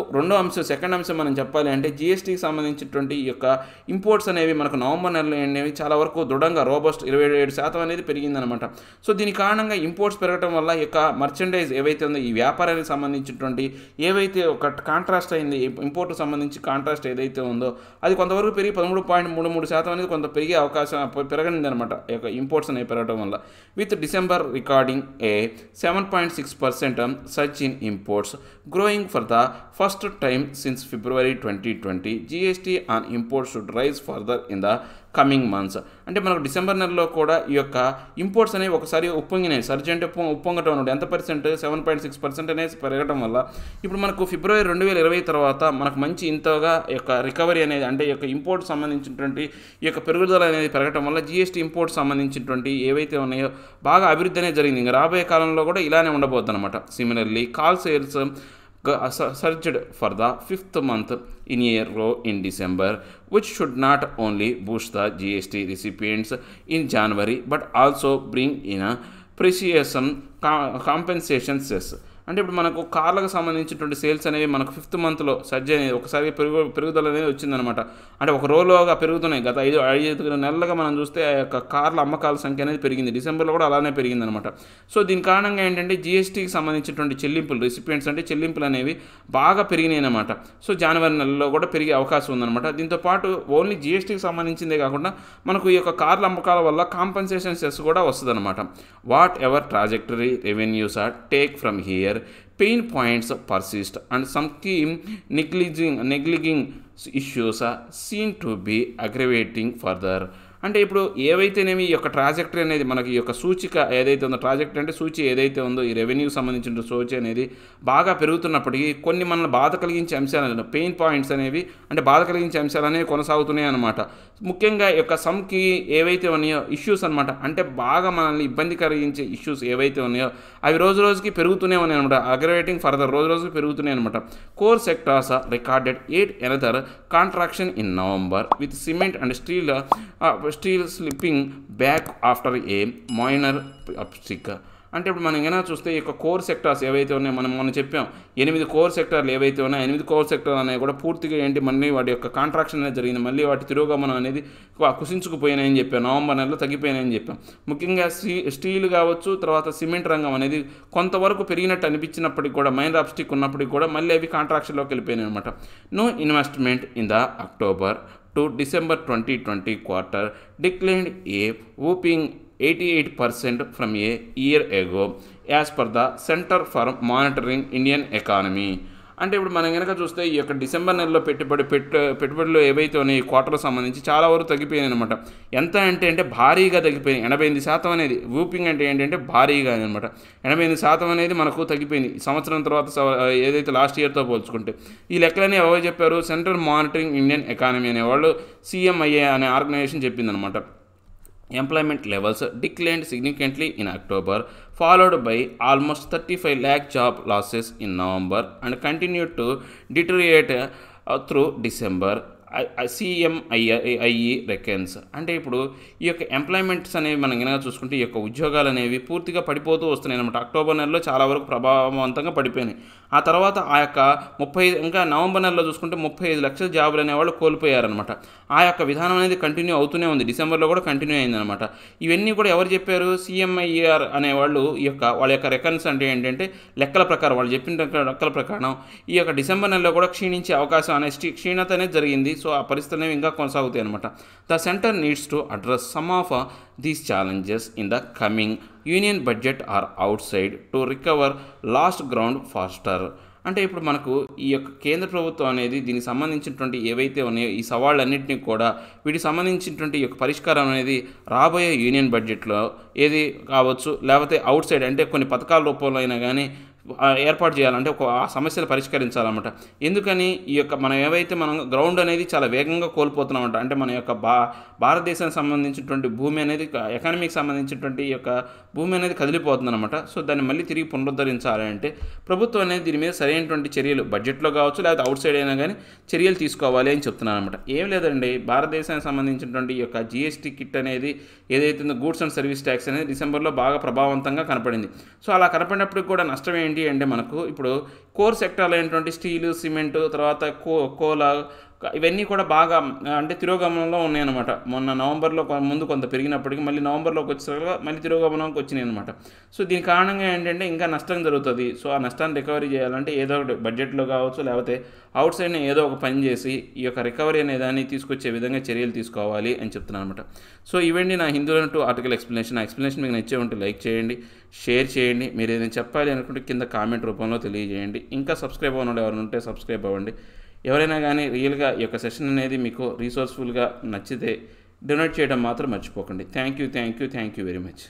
సెకండ్ అంశం మనం చెప్పాలి అంటే GSTకి సంబంధించినటువంటి ఈ యొక్క ఇంపోర్ట్స్ అనేవి మనకు నవంబర్ నెలలో అనేవి చాలా వరకు దృఢంగా రోబస్ట్ 27% అనేది పెరిగిందనమాట. సో దీని కారణంగా ఇంపోర్ట్స్ పెరగడం వల్ల ఈ యొక్క మర్చెండైజ్ ఏవైతే ఉందో ఈ వ్యాపారానికి సంబంధించినటువంటి ఏవైతే ఒక కాంట్రాస్ట్ అయింది ఇంపోర్ట్కి సంబంధించి కాంట్రాస్ట్ ఏదైతే ఉందో అది కొంతవరకు పెరిగి 13.33% అనేది కొంత పెరిగే అవకాశం పెరగనిందనమాట ఈ యొక్క ఇంపోర్ట్స్ అనేవి పెరగడం వల్ల. With December recording A 7.6% surge in imports, growing for the first time since February 2020. GST on imports should rise further in the coming months. అంటే మనకు డిసెంబర్ నెలలో కూడా ఈ యొక్క ఇంపోర్ట్స్ అనేవి ఒకసారి ఉప్పొంగినాయి. సర్జ్ అంటే ఉప్పొంగటం అన్నమాట. ఎంత పర్సెంట్? 7.6% అనేది పెరగడం వల్ల ఇప్పుడు మనకు ఫిబ్రవరి 2020 తర్వాత మనకు మంచి ఇంతగా యొక్క రికవరీ అనేది అంటే ఈ యొక్క ఇంపోర్ట్ సంబంధించినటువంటి ఈ యొక్క పెరుగుదల అనేది పెరగడం వల్ల GST ఇంపోర్ట్ సంబంధించినటువంటి ఏవైతే ఉన్నాయో బాగా అభివృద్ధి అనేది జరిగింది. ఇంకా రాబోయే కాలంలో కూడా ఇలానే ఉండబోద్ది అనమాట. Similarly call sales surged for the 5th month in a row in December, which should not only boost the GST recipients in January but also bring in a precious compensation cess. అంటే ఇప్పుడు మనకు కార్లకు సంబంధించినటువంటి sales అనేవి మనకు 5th మంత్లో surge అనేది ఒకసారి పెరుగుదల అనేది వచ్చిందనమాట. అంటే ఒక రోజులోగా పెరుగుతున్నాయి. గత 5 నెలలుగా మనం చూస్తే ఆ యొక్క కార్ల అమ్మకాల సంఖ్య అనేది పెరిగింది. డిసెంబర్లో కూడా అలానే పెరిగిందనమాట. సో దీని కారణంగా ఏంటంటే జీఎస్టీకి సంబంధించినటువంటి చెల్లింపులు రిసిపియెంట్స్ అంటే చెల్లింపులు అనేవి బాగా పెరిగినాయి అనమాట. సో జనవరి నెలలో కూడా పెరిగే అవకాశం ఉందన్నమాట. దీంతో పాటు ఓన్లీ జీఎస్టీకి సంబంధించిందే కాకుండా మనకు ఈ యొక్క కార్ల అమ్మకాల వల్ల కాంపన్సేషన్ సెస్ కూడా వస్తుందన్నమాట. Whatever trajectory revenues are take from here pain points persist and some కీమ్ neglecting issues seem to be aggravating further. అంటే ఇప్పుడు ఏవైతేనేమి ఈ యొక్క ట్రాజెక్టరీ అనేది మనకి ఈ యొక్క సూచిక ఏదైతే ఉందో ట్రాజెక్టరీ అంటే సూచి ఏదైతే ఉందో ఈ రెవెన్యూకి సంబంధించిన సూచి అనేది బాగా పెరుగుతున్నప్పటికీ కొన్ని మనల్ని బాధ కలిగించే అంశాలు పెయిన్ పాయింట్స్ అనేవి అంటే బాధ కలిగించే అంశాలు అనేవి కొనసాగుతున్నాయి అన్నమాట. ముఖ్యంగా ఈ యొక్క సమ్కి ఏవైతే ఉన్నాయో ఇష్యూస్ అనమాట అంటే బాగా మనల్ని ఇబ్బంది కలిగించే ఇష్యూస్ ఏవైతే ఉన్నాయో అవి రోజు రోజుకి పెరుగుతూనే ఉన్నాయి అనమాట. అగ్రవేటింగ్ ఫర్దర్ రోజు రోజుకి పెరుగుతున్నాయి అనమాట. Core sectors recorded 8 another contraction in November with cement and steel slipping back after a minor uptick. అంటే ఇప్పుడు మనం ఏమైనా చూస్తే ఈ యొక్క కోర్ సెక్టార్స్ ఏవైతే ఉన్నాయో మనం చెప్పాం 8 కోర్ సెక్టార్లు ఏవైతే ఉన్నాయో 8 కోర్ సెక్టార్లు అనేవి కూడా పూర్తిగా ఏంటి మళ్ళీ వాటి యొక్క కాంట్రాక్షన్ అనేది జరిగింది. మళ్ళీ వాటి తిరోగమనం అనేది కుసించుకుపోయినాయని చెప్పాం. నవంబర్ నెలలో తగ్గిపోయినాయని చెప్పాం. ముఖ్యంగా స్టీల్ కావచ్చు తర్వాత సిమెంట్ రంగం అనేది కొంతవరకు పెరిగినట్టు అనిపించినప్పటికీ కూడా మైనర్ అప్స్టిక్ ఉన్నప్పటికీ కూడా మళ్ళీ అవి కాంట్రాక్షన్లోకి వెళ్ళిపోయినాయి అనమాట. No investment in the October to December 2020 quarter declined a whopping 88% from a year ago as per the Center for Monitoring Indian Economy. అంటే ఇప్పుడు మనం కనుక చూస్తే ఈ యొక్క డిసెంబర్ నెలలో పెట్టుబడులు ఏవైతే ఉన్నాయి క్వార్టర్కి సంబంధించి చాలా వరకు తగ్గిపోయాయి అనమాట. ఎంత అంటే భారీగా తగ్గిపోయింది. 88% అనేది వూపింగ్ అంటే ఏంటంటే భారీగా అనమాట. 88% అనేది మనకు తగ్గిపోయింది సంవత్సరం తర్వాత ఏదైతే లాస్ట్ ఇయర్తో పోల్చుకుంటే. ఈ లెక్కలన్నీ ఎవరు చెప్పారు? సెంట్రల్ మానిటరింగ్ ఇండియన్ ఎకానమీ అనేవాళ్ళు CMIA అనే ఆర్గనైజేషన్ చెప్పిందనమాట. Employment levels declined significantly in October, followed by almost 35 lakh job losses in November and continued to deteriorate through December. CMIE reckons. అంటే ఇప్పుడు ఈ యొక్క ఎంప్లాయ్మెంట్స్ అనేవి మనం కనుక చూసుకుంటే ఈ యొక్క ఉద్యోగాలు అనేవి పూర్తిగా పడిపోతూ వస్తున్నాయి అనమాట. అక్టోబర్ నెలలో చాలా వరకు ప్రభావవంతంగా పడిపోయినాయి. ఆ తర్వాత ఆ యొక్క 35 ఇంకా నవంబర్ నెలలో చూసుకుంటే 35 లక్షల జాబులు అనేవాళ్ళు కోల్పోయారనమాట. ఆ యొక్క విధానం అనేది కంటిన్యూ అవుతూనే ఉంది. డిసెంబర్లో కూడా కంటిన్యూ అయిందనమాట. ఇవన్నీ కూడా ఎవరు చెప్పారు? CMIR అనేవాళ్ళు వాళ్ళ యొక్క రెకన్స్ అంటే ఏంటంటే లెక్కల ప్రకారం వాళ్ళు చెప్పిన లెక్కల ప్రకారం ఈ యొక్క డిసెంబర్ నెలలో కూడా క్షీణించే అవకాశం అనేది క్షీణత అనేది జరిగింది. సో ఆ పరిస్థితులు అనేవి ఇంకా కొనసాగుతాయి అనమాట. The centre needs to address some of these challenges in the coming union budget or outside to recover lost ground faster. అంటే ఇప్పుడు మనకు ఈ యొక్క కేంద్ర ప్రభుత్వం అనేది దీనికి సంబంధించినటువంటి ఏవైతే ఉన్నాయో ఈ సవాళ్ళన్నింటినీ కూడా వీటికి సంబంధించినటువంటి ఈ యొక్క పరిష్కారం అనేది రాబోయే యూనియన్ బడ్జెట్లో ఏది కావచ్చు లేకపోతే అవుట్ సైడ్ అంటే కొన్ని పథకాల రూపంలో అయినా కానీ ఏర్పాటు చేయాలంటే ఆ సమస్యలు పరిష్కరించాలన్నమాట. ఎందుకని ఈ యొక్క మనం గ్రౌండ్ అనేది చాలా వేగంగా కోల్పోతున్నామంట. అంటే మన యొక్క భారతదేశానికి సంబంధించినటువంటి భూమి అనేది ఎకానమీకి సంబంధించినటువంటి ఈ యొక్క భూమి అనేది కదిలిపోతుందన్నమాట. సో దాన్ని మళ్ళీ తిరిగి పునరుద్ధరించాలి అంటే ప్రభుత్వం అనేది దీని మీద సరైనటువంటి చర్యలు బడ్జెట్లో కావచ్చు లేకపోతే అవుట్ సైడ్ అయినా కానీ చర్యలు తీసుకోవాలి అని చెప్తున్నాను అనమాట. ఏం లేదండి, భారతదేశానికి సంబంధించినటువంటి ఈ యొక్క GST కిట్ అనేది ఏదైతే గూడ్స్ అండ్ సర్వీస్ ట్యాక్స్ అనేది డిసెంబర్లో బాగా ప్రభావవంతంగా కనపడింది. సో అలా కనపడినప్పుడు కూడా నష్టం ఏంటి అంటే మనకు ఇప్పుడు కోర్ సెక్టార్లో అయినటువంటి స్టీలు సిమెంటు తర్వాత కోలా ఇవన్నీ కూడా బాగా అంటే తిరోగమనంలో ఉన్నాయన్నమాట. మొన్న నవంబర్లో ముందు కొంత పెరిగినప్పటికీ మళ్ళీ నవంబర్లోకి వచ్చేసరికి మళ్ళీ తిరోగమనంకి వచ్చినాయి అనమాట. సో దీని కారణంగా ఏంటంటే ఇంకా నష్టం జరుగుతుంది. సో ఆ నష్టాన్ని రికవరీ చేయాలంటే ఏదో ఒకటి బడ్జెట్లో కావచ్చు లేకపోతే అవుట్ సైడ్ని ఏదో ఒక పని చేసి ఈ యొక్క రికవరీ అనే దాన్ని తీసుకొచ్చే విధంగా చర్యలు తీసుకోవాలి అని చెప్తున్నాను అనమాట. సో ఇవండి నా హిందూ ఆర్టికల్ ఎక్స్ప్లెనేషన్. ఆ ఎక్స్ప్లెనేషన్ మీకు నచ్చే ఉంటే లైక్ చేయండి, షేర్ చేయండి. మీరు ఏదైనా చెప్పాలి అనుకుంటే కింద కామెంట్ రూపంలో తెలియజేయండి. ఇంకా సబ్స్క్రైబ్ అవ్వడం ఎవరైనా ఉంటే సబ్స్క్రైబ్ అవ్వండి. ఎవరైనా కానీ రియల్గా ఈ యొక్క సెషన్ అనేది మీకు రీసోర్స్ఫుల్గా నచ్చితే డొనేట్ చేయడం మాత్రం మర్చిపోకండి. Thank you very much.